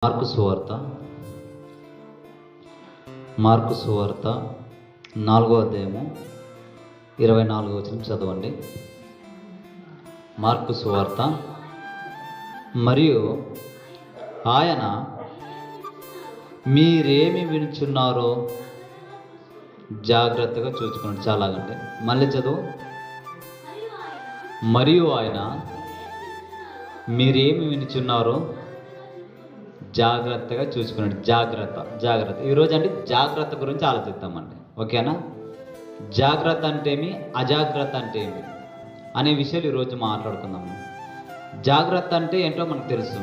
Mark సువార్త 4వ అధ్యాయము 24వ వచనం చదవండి. మార్కు సువార్త. మరియు ఆయన మీరేమి వినుచున్నారో జాగ్రత్తగా చూసుకున్నాడు. చాలాగంటే మళ్ళీ చదువు. మరియు ఆయన మీరేమి వినుచున్నారో జాగ్రత్తగా చూసుకున్నాడు. జాగ్రత్త. ఈరోజు అంటే జాగ్రత్త గురించి ఆలోచిద్దామండి. ఓకేనా? జాగ్రత్త అంటే ఏమి, అజాగ్రత్త అంటే ఏమి అనే విషయాలు ఈరోజు మాట్లాడుకుందాము. జాగ్రత్త అంటే ఏంటో మనకు తెలుసు.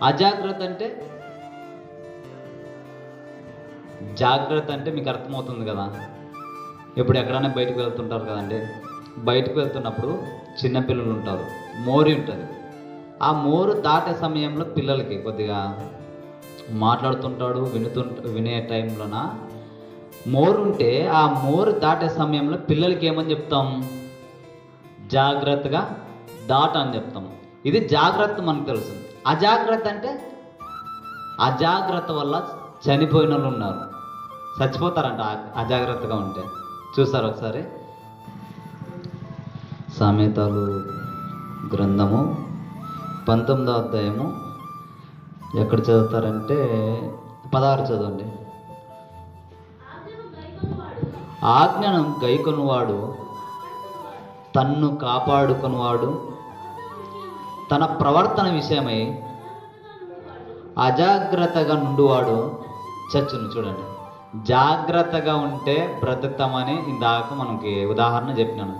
అజాగ్రత్త అంటే, జాగ్రత్త అంటే మీకు అర్థమవుతుంది కదా. ఇప్పుడు ఎక్కడైనా బయటకు వెళ్తుంటారు కదండి. బయటకు వెళ్తున్నప్పుడు చిన్నపిల్లలు ఉంటారు, మోరి ఉంటుంది. ఆ మోరు దాటే సమయంలో పిల్లలకి కొద్దిగా మాట్లాడుతుంటాడు, వినే టైంలోన మోరు ఉంటే ఆ మోరు దాటే సమయంలో పిల్లలకి ఏమని చెప్తాం? జాగ్రత్తగా దాట అని చెప్తాం. ఇది జాగ్రత్త మనకు తెలుసు. అజాగ్రత్త అంటే, అజాగ్రత్త వల్ల చనిపోయిన వాళ్ళు ఉన్నారు, చచ్చిపోతారంట అజాగ్రత్తగా ఉంటే. చూసారు ఒకసారి సామెతలు గ్రంథము 19వ అధ్యాయము ఎక్కడ చదువుతారంటే 16 చదవండి. ఆజ్ఞను గైకొనువాడు తన్ను కాపాడుకొనువాడు తన ప్రవర్తన విషయమై అజాగ్రత్తగా నుండువాడు చచ్చును. చూడండి, జాగ్రత్తగా ఉంటే బ్రతుకుతామని ఇందాక మనకి ఉదాహరణ చెప్పినాను.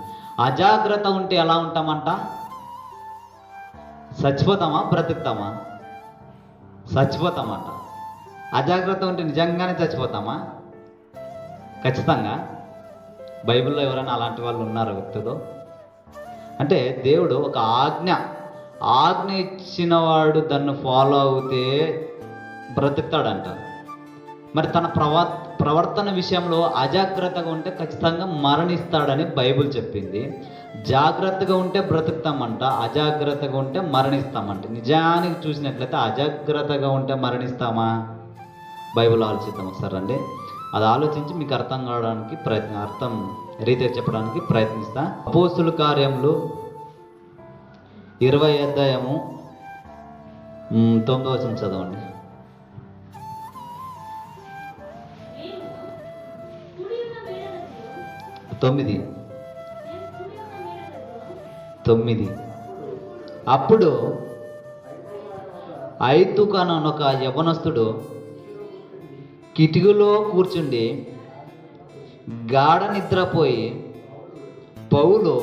అజాగ్రత్త ఉంటే ఎలా ఉంటామంట? చచ్చిపోతామా, బ్రతుకుతామా? చచ్చిపోతామంట. అజాగ్రత్త ఉంటే నిజంగానే చచ్చిపోతామా? ఖచ్చితంగా. బైబిల్లో ఎవరైనా అలాంటి వాళ్ళు ఉన్నారు వ్యక్తులు? అంటే దేవుడు ఒక ఆజ్ఞ ఇచ్చిన వాడు దాన్ని ఫాలో అవుతే బ్రతుకుతాడంట. మరి తన ప్రవర్తన విషయంలో అజాగ్రత్తగా ఉంటే ఖచ్చితంగా మరణిస్తాడని బైబిల్ చెప్పింది. జాగ్రత్తగా ఉంటే బ్రతుకుతామంట, అజాగ్రత్తగా ఉంటే మరణిస్తామంట. నిజానికి చూసినట్లయితే అజాగ్రత్తగా ఉంటే మరణిస్తామా? బైబిల్ ఆలోచిద్దాం ఒకసారి అండి. అది ఆలోచించి మీకు అర్థం కావడానికి అర్థం రీతిగా చెప్పడానికి ప్రయత్నిస్తా. అపోస్తుల కార్యములు 20వ అధ్యాయము 9వ వచనం చదవండి. తొమ్మిది. అప్పుడు ఐతుకనొక యవనస్తుడు కిటికీలో కూర్చుండి గాఢ నిద్రపోయి పౌలు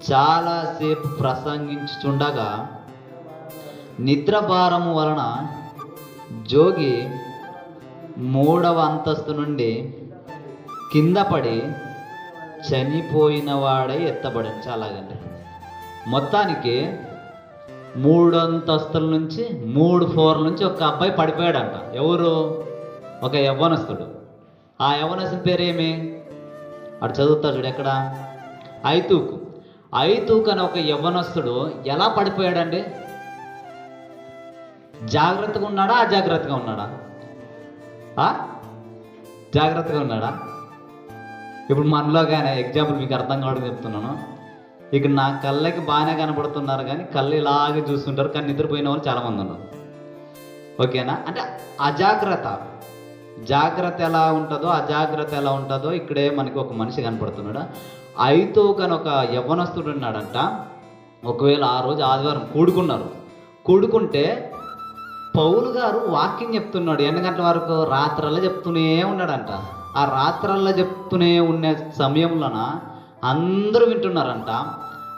చాలాసేపు ప్రసంగించుచుండగా నిద్రభారము వలన జోగి 3వ అంతస్తు నుండి కింద పడి చనిపోయిన వాడై ఎత్తబడి. చాలాగండి. మొత్తానికి 3 అంతస్తుల నుంచి 3 ఫ్లోర్ల నుంచి ఒక అబ్బాయి పడిపోయాడంట. ఎవరు? ఒక యవ్వనస్తుడు. ఆ యవ్వనస్తుడి పేరేమి? అటు చదువుతాడు చూడు, ఎక్కడ? ఐతూకు అని ఒక యవ్వనస్తుడు ఎలా పడిపోయాడండి? జాగ్రత్తగా ఉన్నాడా, అజాగ్రత్తగా ఉన్నాడా? జాగ్రత్తగా ఉన్నాడా? ఇప్పుడు మనలో కానీ ఎగ్జాంపుల్ మీకు అర్థం కావడం చెప్తున్నాను. ఇక నా కళ్ళకి బాగానే కనబడుతున్నారు కానీ కళ్ళు ఇలాగే చూస్తుంటారు, కానీ నిద్రపోయిన వాళ్ళు చాలామంది ఉన్నారు. ఓకేనా? అంటే జాగ్రత్త ఎలా ఉంటుందో అజాగ్రత్త ఎలా ఉంటుందో ఇక్కడే మనకి ఒక మనిషి కనపడుతున్నాడు. అయితే కానీ ఒక యవ్వనస్తుడు ఉన్నాడంట. ఒకవేళ ఆ రోజు ఆదివారం కూడుకుంటే పౌలు గారు వాక్యం చెప్తున్నాడు. 8 గంటల వరకు రాత్రల్లా చెప్తూనే ఉన్నాడంట. ఆ రాత్రల్లా చెప్తూనే ఉన్న సమయంలోన అందరూ వింటున్నారంట.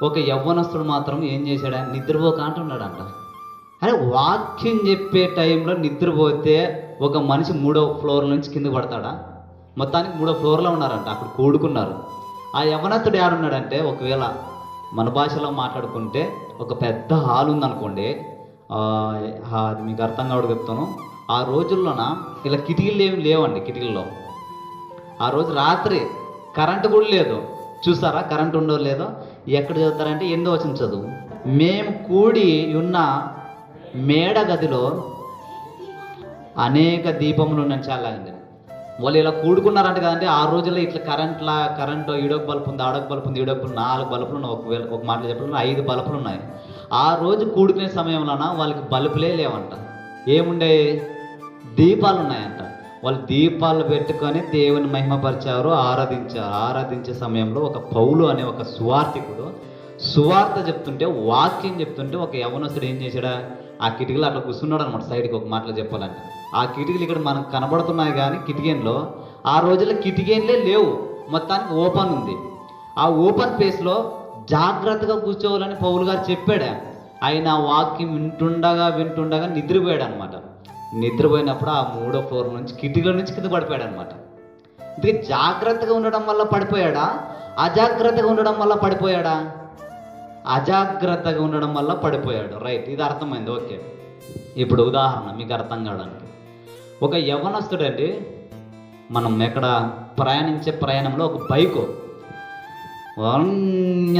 ఒక యవ్వనస్తుడు మాత్రం ఏం చేశాడు? నిద్రపోక అంటున్నాడంట. అరే, వాక్యం చెప్పే టైంలో నిద్రపోతే ఒక మనిషి 3వ ఫ్లోర్ నుంచి కింద పడతాడా? మొత్తానికి 3వ ఫ్లోర్లో ఉన్నారంట, అక్కడ కూడుకున్నారు. ఆ యవ్వనస్తుడు ఏడున్నాడంటే, ఒకవేళ మన భాషలో మాట్లాడుకుంటే ఒక పెద్ద హాల్ ఉందనుకోండి. అది మీకు అర్థం కావడం చెప్తాను. ఆ రోజుల్లోన ఇలా కిటికీలు ఏమి లేవండి. కిటికీల్లో ఆ రోజు రాత్రి కరెంటు కూడా లేదు. చూసారా కరెంటు ఉండో లేదో? ఎక్కడ చదువుతారంటే 8వ వచనం చదువు. మేము కూడి ఉన్న మేడ గదిలో అనేక దీపములు ఉన్నాయి చాలా అండి. వాళ్ళు ఇలా కూడుకున్నారంట కదండి. ఆ రోజుల్లో ఇట్లా కరెంటు ఈడొక బల్బు ఉంది, ఆడొక బల్బు ఉంది, ఈడొక 4 బల్బులు ఉన్నాయి. ఒక మాటలు చెప్పాలంటే 5 బల్బులు ఉన్నాయి. ఆ రోజు కూడుకునే సమయంలోన వాళ్ళకి బల్బులే లేవంట. ఏముండే? దీపాలు ఉన్నాయంట. వాళ్ళు దీపాలు పెట్టుకొని దేవుని మహిమపరిచారు, ఆరాధించే సమయంలో ఒక పౌలు అనే ఒక సువార్థికుడు సువార్త చెప్తుంటే, వాక్యం చెప్తుంటే, ఒక యవనస్తుడు ఏం చేశాడా? ఆ కిటికీలు అట్లా కూర్చున్నాడు అనమాట. సైడ్కి ఒక మాటలు చెప్పాలంటే ఆ కిటికీలు ఇక్కడ మనకు కనబడుతున్నాయి కానీ కిటికీలో ఆ రోజుల్లో కిటికీలే లేవు, మొత్తానికి ఓపెన్ ఉంది. ఆ ఓపెన్ ప్లేస్లో జాగ్రత్తగా కూర్చోవాలని పౌలు గారు చెప్పాడు. ఆయన వాక్యం వింటుండగా నిద్రపోయాడు అనమాట. నిద్రపోయినప్పుడు ఆ 3వ ఫ్లోర్ నుంచి కిటికీల నుంచి కింద పడిపోయాడు అనమాట. ఇది జాగ్రత్తగా ఉండడం వల్ల పడిపోయాడా? అజాగ్రత్తగా ఉండడం వల్ల పడిపోయాడా? అజాగ్రత్తగా ఉండడం వల్ల పడిపోయాడు. రైట్, ఇది అర్థమైంది. ఓకే, ఇప్పుడు ఉదాహరణ మీకు అర్థం కావడానికి, ఒక యవ్వనస్తుడు అండి, మనం ఎక్కడ ప్రయాణించే ప్రయాణంలో ఒక బైకు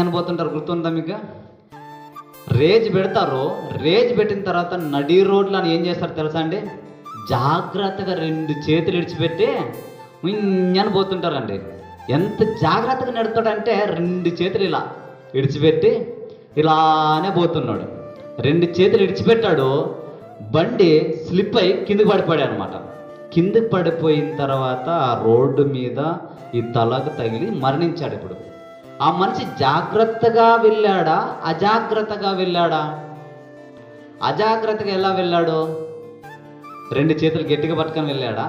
అనిపోతుంటారు, గుర్తుందా మీకు? రేజ్ పెడతారు. రేజ్ పెట్టిన తర్వాత నడి రోడ్లు అని ఏం చేస్తారు తెలుసా అండి? జాగ్రత్తగా 2 చేతులు ఇడిచిపెట్టి పోతుంటారండి. ఎంత జాగ్రత్తగా నడుపుతాడంటే 2 చేతులు ఇలా ఇడిచిపెట్టి ఇలానే పోతున్నాడు. 2 చేతులు ఇడిచిపెట్టాడు, బండి స్లిప్ అయి కిందకి పడిపోయాడు అనమాట. కిందకి పడిపోయిన తర్వాత ఆ రోడ్డు మీద ఈ తలకు తగిలి మరణించాడు. ఇప్పుడు ఆ మనిషి జాగ్రత్తగా వెళ్ళాడా? అజాగ్రత్తగా వెళ్ళాడా? అజాగ్రత్తగా ఎలా వెళ్ళాడు? 2 చేతులు గట్టిగా పట్టుకొని వెళ్ళాడా?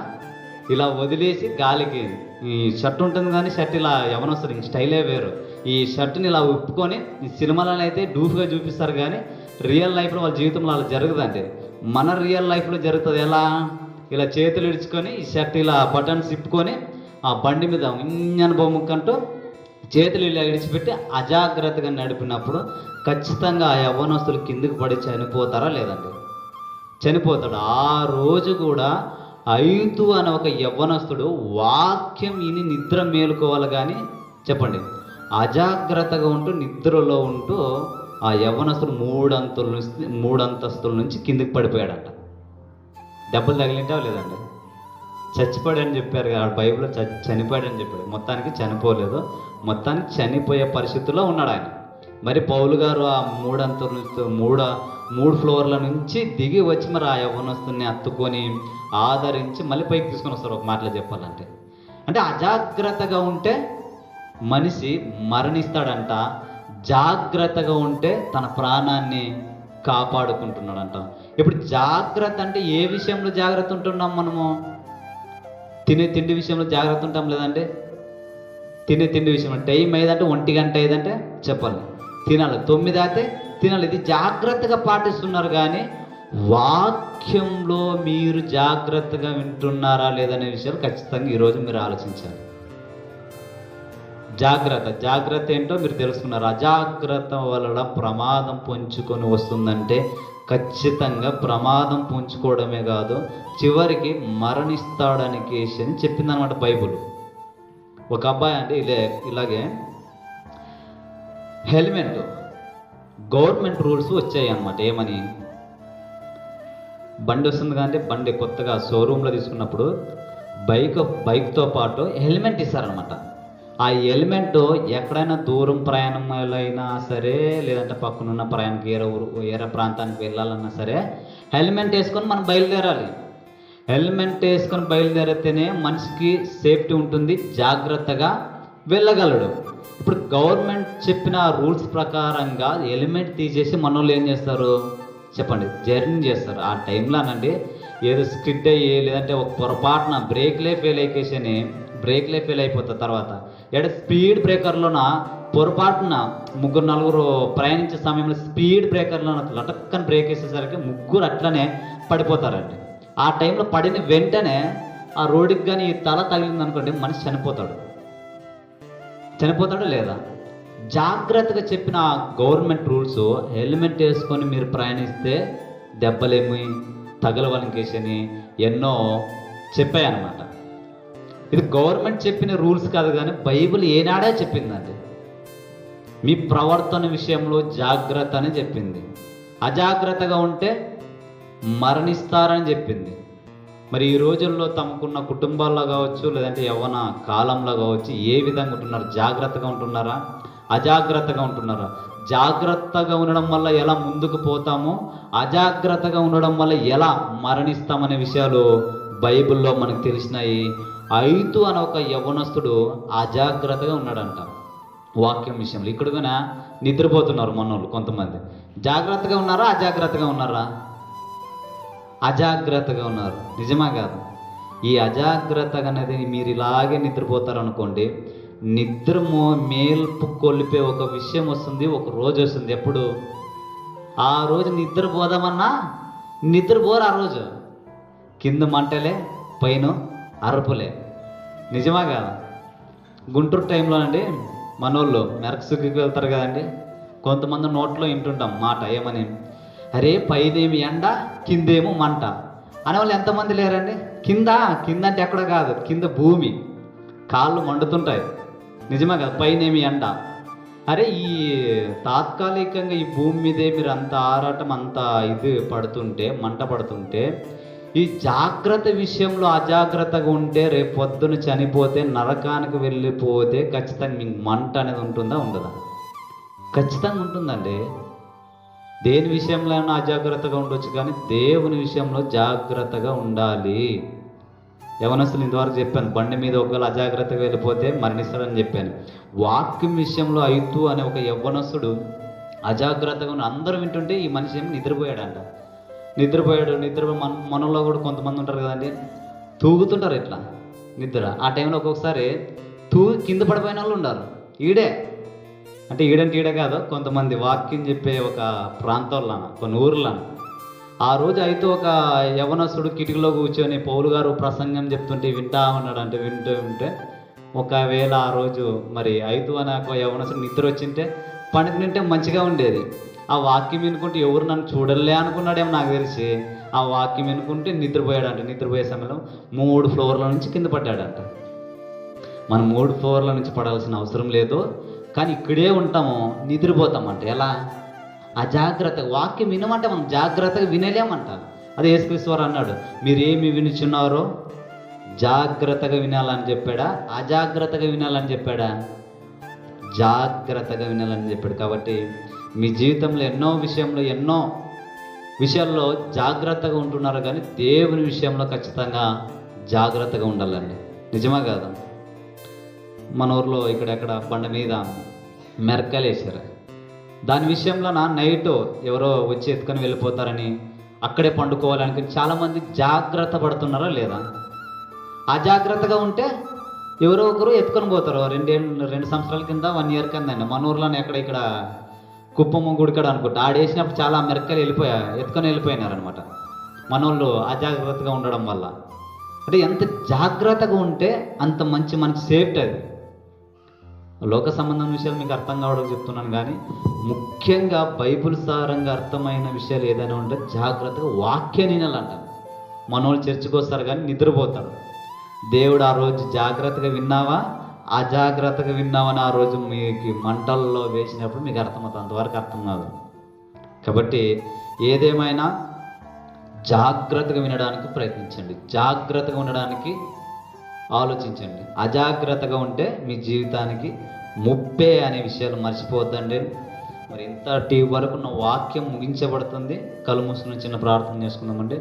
ఇలా వదిలేసి గాలికి, ఈ షర్ట్ ఉంటుంది కానీ షర్ట్ ఇలా యవనొస్తుంది, స్టైలే వేరు. ఈ షర్ట్ని ఇలా ఉప్పుకొని, ఈ సినిమాలను అయితే డూఫ్గా చూపిస్తారు కానీ రియల్ లైఫ్లో వాళ్ళ జీవితంలో అలా జరగదండి. మన రియల్ లైఫ్లో జరుగుతుంది ఎలా? ఇలా చేతులు ఇడుచుకొని ఈ షర్ట్ ఇలా బటన్స్ ఇప్పుకొని ఆ బండి మీద బొమ్మకంటూ చేతులు ఇలా ఇడిచిపెట్టి అజాగ్రత్తగా నడిపినప్పుడు ఖచ్చితంగా ఆ యవ్వనస్తులు కిందకి పడి చనిపోతారా? లేదండి, చనిపోతాడు. ఆ రోజు కూడా 5 అనే ఒక యవ్వనస్తుడు వాక్యం విని నిద్ర మేలుకోవాలి కానీ, చెప్పండి, అజాగ్రత్తగా ఉంటూ నిద్రలో ఉంటూ ఆ యవ్వనస్తుడు 3 అంతస్తుల నుంచి కిందికి పడిపోయాడంట. దెబ్బలు తగిలింటావా? లేదండి, చచ్చిపోయాడని చెప్పారు కదా బైబిల్లో. చనిపోయాడని చెప్పాడు. మొత్తానికి చనిపోలేదు, మొత్తానికి చనిపోయే పరిస్థితుల్లో ఉన్నాడు ఆయన. మరి పౌలు గారు ఆ 3 ఫ్లోర్ల నుంచి దిగి వచ్చి మరి ఆ యవ్వనస్తుని హత్తుకొని ఆదరించి మళ్ళీ పైకి తీసుకొని వస్తారు. ఒక మాటలో చెప్పాలంటే, అంటే అజాగ్రత్తగా ఉంటే మనిషి మరణిస్తాడంట, జాగ్రత్తగా ఉంటే తన ప్రాణాన్ని కాపాడుకుంటున్నాడంట. ఇప్పుడు జాగ్రత్త అంటే ఏ విషయంలో జాగ్రత్త ఉంటున్నాం మనము? తినే తిండి విషయంలో జాగ్రత్త ఉంటాం లేదంటే? తినే తిండి విషయంలో టైం అయ్యేదంటే 1 గంట అయ్యేదంటే చెప్పాలి, తినాలి, 9 అయితే తినాలి. ఇది జాగ్రత్తగా పాటిస్తున్నారు కానీ వాక్యంలో మీరు జాగ్రత్తగా వింటున్నారా లేదనే విషయాలు ఖచ్చితంగా ఈరోజు మీరు ఆలోచించాలి. జాగ్రత్త ఏంటో మీరు తెలుసుకున్నారు. అజాగ్రత్త వలన ప్రమాదం పొంచుకొని వస్తుందంటే ఖచ్చితంగా ప్రమాదం పొంచుకోవడమే కాదు, చివరికి మరణిస్తాడానికి అని చెప్పిందనమాట బైబుల్. ఒక అబ్బాయి అంటే ఇలాగే హెల్మెట్ గవర్నమెంట్ రూల్స్ వచ్చాయి అన్నమాట. ఏమని? బండి వస్తుంది కానీ బండి కొత్తగా షోరూంలో తీసుకున్నప్పుడు బైక్తో పాటు హెల్మెట్ ఇస్తారనమాట. ఆ హెల్మెట్ ఎక్కడైనా దూరం ప్రయాణం అయినా సరే, లేదంటే పక్కనున్న ప్రయాణానికి వేరే ప్రాంతానికి వెళ్ళాలన్నా సరే హెల్మెట్ వేసుకొని మనం బయలుదేరాలి. హెల్మెట్ వేసుకొని బయలుదేరితేనే మనిషికి సేఫ్టీ ఉంటుంది, జాగ్రత్తగా వెళ్ళగలడు. ఇప్పుడు గవర్నమెంట్ చెప్పిన రూల్స్ ప్రకారంగా హెల్మెట్ తీసేసి మనోళ్ళు ఏం చేస్తారు చెప్పండి? జర్నీ చేస్తారు. ఆ టైంలో అనండి ఏదో స్కిడ్ అయ్యి, లేదంటే ఒక పొరపాటున బ్రేక్లే ఫెయిల్ అయిపోతుంది. తర్వాత స్పీడ్ బ్రేకర్లోన పొరపాటున 3-4 ప్రయాణించే సమయంలో స్పీడ్ బ్రేకర్లో లటక్కని బ్రేక్ వేసేసరికి 3 అట్లనే పడిపోతారండి. ఆ టైంలో పడిన వెంటనే ఆ రోడ్డుకి కానీ తల తగిలింది అనుకోండి, మనిషి చనిపోతాడా లేదా? జాగ్రత్తగా చెప్పిన గవర్నమెంట్ రూల్స్ హెల్మెట్ వేసుకొని మీరు ప్రయాణిస్తే దెబ్బలేమి తగలవలకేసని ఎన్నో చెప్పాయన్నమాట. ఇది గవర్నమెంట్ చెప్పిన రూల్స్ కాదు కానీ బైబిల్ ఏనాడే చెప్పిందండి. మీ ప్రవర్తన విషయంలో జాగ్రత్త అని చెప్పింది. అజాగ్రత్తగా ఉంటే మరణిస్తారని చెప్పింది. మరి ఈ రోజుల్లో తమకున్న కుటుంబాల్లో కావచ్చు, లేదంటే యవ్వన కాలంలో కావచ్చు, ఏ విధంగా ఉంటున్నారు? జాగ్రత్తగా ఉంటున్నారా? అజాగ్రత్తగా ఉంటున్నారా? జాగ్రత్తగా ఉండడం వల్ల ఎలా ముందుకు పోతామో, అజాగ్రత్తగా ఉండడం వల్ల ఎలా మరణిస్తామనే విషయాలు బైబిల్లో మనకు తెలిసినాయి. ఐతు అనే ఒక యవ్వనస్తుడు అజాగ్రత్తగా ఉన్నాడంట వాక్యం విషయంలో. ఇక్కడ కూడా నిద్రపోతున్నారు మనోళ్ళు కొంతమంది. జాగ్రత్తగా ఉన్నారా? అజాగ్రత్తగా ఉన్నారా? అజాగ్రత్తగా ఉన్నారు. నిజమా కాదు? ఈ అజాగ్రత్తగా అనేది మీరు ఇలాగే నిద్రపోతారు అనుకోండి, నిద్ర మేల్పు కొలిపే ఒక విషయం వస్తుంది, ఒక రోజు వస్తుంది. ఎప్పుడు? ఆ రోజు నిద్రపోదామన్నా నిద్రపోరు. ఆ రోజు కింద మంటలే, పైన అరుపులే. నిజమా కాదు? గుంటూరు టైంలోనండి మనోళ్ళు మెరకసుగ్గికి వెళ్తారు కదండి. కొంతమంది నోట్లో వింటుంటాం మాట ఏమని, అరే పైదేమి ఎండ, కిందేమో మంట అనేవాళ్ళు ఎంతమంది లేరండి? కింద అంటే ఎక్కడ కాదు, కింద భూమి, కాళ్ళు మండుతుంటాయి. నిజమే కదా? పైనేమి ఎండ. అరే ఈ తాత్కాలికంగా ఈ భూమి మీదే మీరు అంత ఆరాటం, అంత ఇది పడుతుంటే, మంట పడుతుంటే, ఈ జాగ్రత్త విషయంలో అజాగ్రత్తగా ఉంటే రేపు పొద్దున చనిపోతే, నరకానికి వెళ్ళిపోతే ఖచ్చితంగా మీకు మంట అనేది ఉంటుందా? ఉండదా? ఖచ్చితంగా ఉంటుందండి. దేని విషయంలో అయినా అజాగ్రత్తగా ఉండొచ్చు, కానీ దేవుని విషయంలో జాగ్రత్తగా ఉండాలి. యవనస్తులు ఇంతవరకు చెప్పాను, బండి మీద ఒకవేళ అజాగ్రత్తగా వెళ్ళిపోతే మరణిస్తాడని చెప్పాను. వాక్యం విషయంలో ఐతు అనే ఒక యవ్వనస్తుడు అజాగ్రత్తగా ఉన్న అందరూ వింటుంటే ఈ మనిషి ఏమి నిద్రపోయాడంట. మనలో కూడా కొంతమంది ఉంటారు కదండి, తూగుతుంటారు ఇట్లా నిద్ర. ఆ టైంలో ఒక్కొక్కసారి కింద పడిపోయిన వాళ్ళు ఉన్నారు. అంటే ఈడంటే ఈడ కాదు, కొంతమంది వాక్యం చెప్పే ఒక ప్రాంతాల్లోన, కొన్ని ఊర్లను. ఆ రోజు అయితే ఒక యవనస్తుడు కిటికీలో కూర్చొని పౌలు గారు ప్రసంగం చెప్తుంటే వింటా ఉన్నాడంటే, వింటే ఒకవేళ ఆ రోజు మరి ఐదు అనే ఒక యవనస్తుడు నిద్ర వచ్చింటే పండుకుంటే మంచిగా ఉండేది. ఆ వాక్యం వినుకుంటే ఎవరు నన్ను చూడలే అనుకున్నాడేమో నాకు తెలిసి. ఆ వాక్యం వినుకుంటే నిద్రపోయాడంట. నిద్రపోయే సమయంలో 3 ఫ్లోర్ల నుంచి కింద పడ్డాడంట. మనం 3 ఫ్లోర్ల నుంచి పడాల్సిన అవసరం లేదు, కానీ ఇక్కడే ఉంటాము, నిద్రపోతామంట. ఎలా? అజాగ్రత్త. వాక్యం వినమంటే మనం జాగ్రత్తగా వినలేమంటారు. అదే యేసుక్రీస్తు వారు అన్నాడు, మీరేమి వినుచున్నారో జాగ్రత్తగా వినాలని చెప్పాడా? అజాగ్రత్తగా వినాలని చెప్పాడా? జాగ్రత్తగా వినాలని చెప్పాడు. కాబట్టి మీ జీవితంలో ఎన్నో విషయాల్లో జాగ్రత్తగా ఉంటున్నారు, కానీ దేవుని విషయంలో ఖచ్చితంగా జాగ్రత్తగా ఉండాలండి. నిజమా కాదా? మన ఊర్లో ఇక్కడెక్కడ బండ మీద మెరకలు వేసారు. దాని విషయంలో నైట్ ఎవరో వచ్చి ఎత్తుకొని వెళ్ళిపోతారని అక్కడే పండుకోవాలని చాలామంది జాగ్రత్త పడుతున్నారా లేదా? అజాగ్రత్తగా ఉంటే ఎవరో ఒకరు ఎత్తుకొని పోతారు. 2 సంవత్సరాల కింద 1 ఇయర్ కింద అండి మన ఊర్లోనే ఇక్కడ కుప్పము గుడికాడ అనుకుంటా ఆడేసినప్పుడు చాలా మెరకలు ఎత్తుకొని వెళ్ళిపోయినారనమాట మన వాళ్ళు అజాగ్రత్తగా ఉండడం వల్ల. అంటే ఎంత జాగ్రత్తగా ఉంటే అంత మనకి సేఫ్టీ. అది లోక సంబంధం విషయాలు మీకు అర్థం కావడం చెప్తున్నాను, కానీ ముఖ్యంగా బైబిల్ సారంగా అర్థమైన విషయాలు ఏదైనా ఉంటే జాగ్రత్తగా వాక్యాన్ని వినాలంటారు. మనోళ్ళు చర్చికి వస్తారు కానీ నిద్రపోతారు. దేవుడు ఆ రోజు జాగ్రత్తగా విన్నావా, అజాగ్రత్తగా విన్నావని ఆ రోజు మీకు మంటల్లో వేసినప్పుడు మీకు అర్థమవుతుంది. అంతవరకు అర్థం కాదు. కాబట్టి ఏదేమైనా జాగ్రత్తగా వినడానికి ప్రయత్నించండి, జాగ్రత్తగా ఉండడానికి ఆలోచించండి. అజాగ్రత్తగా ఉంటే మీ జీవితానికి ముప్పే అనే విషయాలు మర్చిపోవద్దండి. మరి ఇంతటి వరకు నా వాక్యం ముగించబడుతుంది. కళ్ళు మూసుకుని చిన్న ప్రార్థన చేసుకుందామండి.